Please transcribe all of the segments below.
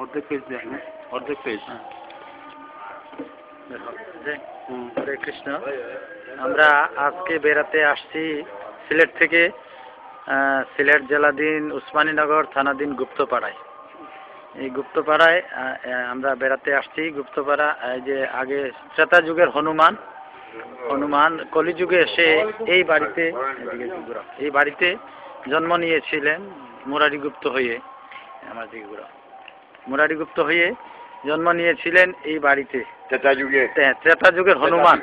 অর্ধেক পেজ দেখ, অর্ধেক পেজ। হরে কৃষ্ণ। আমরা আজকে বেড়াতে আসছি সিলেট থেকে, সিলেট জেলাধীন উসমানীনগর থানাধীন গুপ্তপাড়ায়। এই গুপ্তপাড়ায় আমরা বেড়াতে আসছি। গুপ্তপাড়া এই যে আগে ত্রেতা যুগের হনুমান কলিযুগে এসে এই বাড়িতে জন্ম নিয়েছিলেন মুরারিগুপ্ত হয়ে। মুরারিগুপ্ত হয়ে জন্ম নিয়েছিলেন এই বাড়িতে ত্রেতা যুগের হনুমান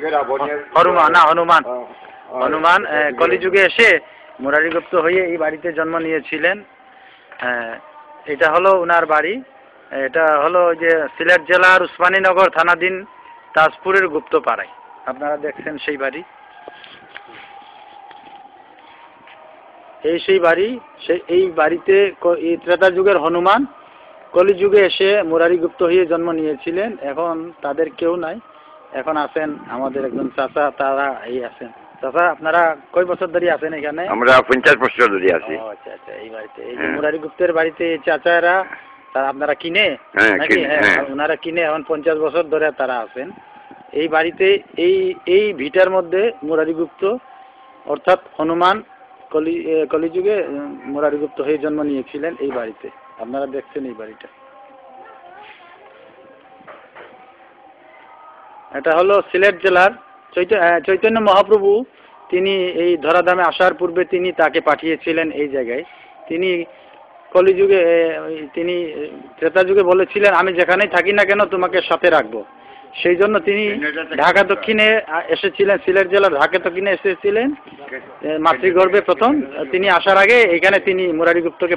কলিযুগে এসে মুরারিগুপ্ত হয়ে এই বাড়িতে জন্ম নিয়েছিলেন। এটা হলো উনার বাড়ি। এটা হলো যে সিলেট জেলার উসমানীনগর থানাধীন তাজপুরের গুপ্তপাড়ায়। আপনারা দেখছেন সেই বাড়ি, সেই বাড়ি। এই বাড়িতে এই ত্রেতা যুগের হনুমান কলিযুগে এসে মুরারিগুপ্ত হয়ে জন্ম নিয়েছিলেন। এখন তাদের কেউ নাই, এখন আছেন আমাদের একজন চাচা, তারা এই আছেন। চাচা, আপনারা কয় বছর ধরে আছেন এখানে? আমরা 50 বছর ধরে আছি। আচ্ছা আচ্ছা। এই বাড়িতে, এই যে মুরারিগুপ্তের বাড়িতে চাচারা তারা আপনারা কিনে নাকি? ওনারা কিনে এখন 50 বছর ধরে তারা আছেন এই বাড়িতে। এই ভিটার মধ্যে মুরারিগুপ্ত অর্থাৎ হনুমান কলিযুগে মুরারিগুপ্ত হয়ে জন্ম নিয়েছিলেন এই বাড়িতে। আপনারা দেখছেন এই বাড়িটা। এটা হলো সিলেট জেলার চৈতন্য মহাপ্রভু। তিনি এই ধরাধামে আসার পূর্বে তিনি তাকে পাঠিয়েছিলেন এই জায়গায়। তিনি কলিযুগে, তিনি ত্রেতা যুগে বলেছিলেন, আমি যেখানেই থাকি না কেন তোমাকে সাথে রাখবো। সেই জন্য তিনি ঢাকা দক্ষিণে এসেছিলেন, সিলেট জেলার ঢাকা দক্ষিণে এসেছিলেন মাতৃগর্ভে প্রথম। তিনি আসার আগে এখানে তিনি মুরারিগুপ্তকে